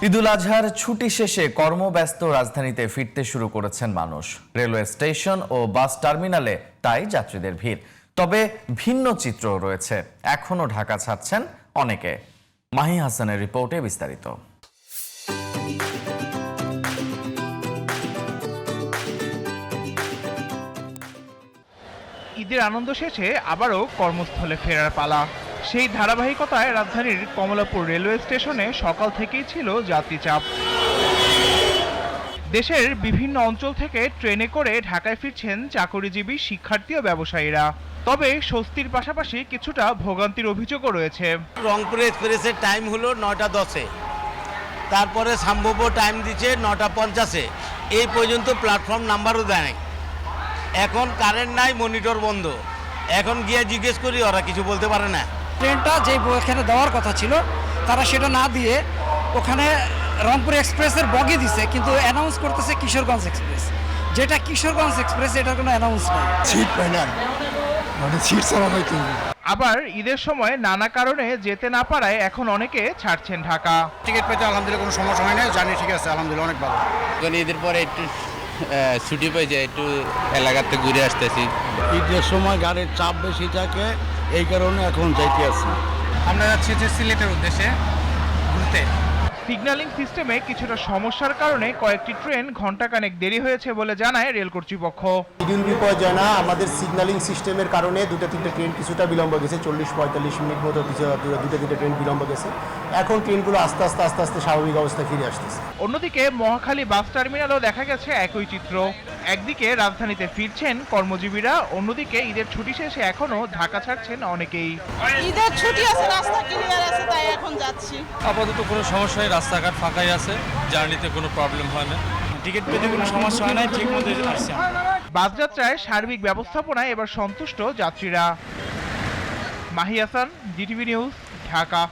ঈদুল আজহার ছুটি শেষে কর্মব্যস্ত রাজধানীতে ফিরতে শুরু করেছেন মানুষ। রেলওয়ে স্টেশন ও বাস টার্মিনালে তাই যাত্রীদের ভিড়। তবে ভিন্ন চিত্র রয়েছে, এখনো ঢাকা ছাড়ছেন অনেকে। মাহি হাসানের রিপোর্টে বিস্তারিত। ঈদের আনন্দ শেষে আবারও কর্মস্থলে ফেরার পালা। সেই ধারাবাহিকতায় রাজধানীর কমলাপুর রেলওয়ে স্টেশনে সকাল থেকেই ছিল যাত্রী চাপ। দেশের বিভিন্ন অঞ্চল থেকে ট্রেনে করে ঢাকায় ফিরছেন চাকরিজীবী, শিক্ষার্থী ও ব্যবসায়ীরা। তবে স্বস্তির পাশাপাশি কিছুটা ভোগান্তির অভিযোগও রয়েছে। রংপুর এক্সপ্রেসের টাইম হলো 9টা 10-এ, তারপরে সম্ভব টাইম দিচ্ছে 9টা 50-এ। এই পর্যন্ত প্ল্যাটফর্ম নাম্বারও দেয়। এখন কারেন্ট নাই, মনিটর বন্ধ। এখন গিয়ে জিজ্ঞেস করি, ওরা কিছু বলতে পারে না। ট্রেনটা যে এখানে দেওয়ার কথা ছিল তারা সেটা না দিয়ে ওখানে রংপুর এক্সপ্রেসের বগি দিছে, কিন্তু অ্যানাউন্স করতেছে কিশোরগঞ্জ এক্সপ্রেস। যেটা কিশোরগঞ্জ এক্সপ্রেস, এটার কোনো অ্যানাউন্স নেই। সিট পাই না, মানে সিট ছাড়া হয়তো। আবার ঈদের সময় নানা কারণে যেতে না পারায় এখন অনেকে ছাড়ছেন ঢাকা। টিকিট পেতে আলহামদুলিল্লাহ কোনো সমস্যা হয় না, জানি ঠিক আছে, আলহামদুলিল্লাহ অনেক ভালো। ঈদের পরে একটু ছুটি পেয়ে যায়, একটু এলাকাতে ঘুরে আসতেছি। ঈদের সময় গাড়ির চাপ বেশি থাকে, এই কারণে এখন যাইতে আছি। আমরা যাচ্ছি যে সিলেটের উদ্দেশ্যে ঘুরতে। সিগন্যালিং সিস্টেমে কিছুটা সমস্যার কারণে কয়েকটি ট্রেন ঘণ্টাখানেক দেরি হয়েছে বলে জানায় রেল কর্তৃপক্ষ। শিডিউল বিপর্যয় না, আমাদের সিগন্যালিং সিস্টেমের কারণে 2-3টে ট্রেন কিছুটা বিলম্ব গেছে, 40-45 মিনিট মতো 2-3টে ট্রেন বিলম্ব গেছে। এখন ট্রেনগুলো আস্তে আস্তে স্বাভাবিক অবস্থায় ফিরে আসতেছে। অন্যদিকে মহাখালী বাস টার্মিনালেও দেখা গেছে একই চিত্র। একদিকে রাজধানীতে ফিরছেন কর্মজীবীরা, অন্যদিকে ঈদের ছুটি শেষে এখনো ঢাকা ছাড়ছেন অনেকেই। ঈদের ছুটি আছে, রাস্তা ক্লিয়ার আছে, তাই এখন যাচ্ছি। আপাতত কোনো সমস্যা নেই, রাস্তাঘাট ফাঁকাই আছে, জার্নিতে কোনো প্রবলেম হয় না। টিকিট পেতে কোনো সমস্যা হয় না, ঠিক মতো আসছে। বাস যাত্রায় সার্বিক ব্যবস্থাপনায় এবার সন্তুষ্ট যাত্রীরা। Mahi Hasan, GTV news, Dhaka.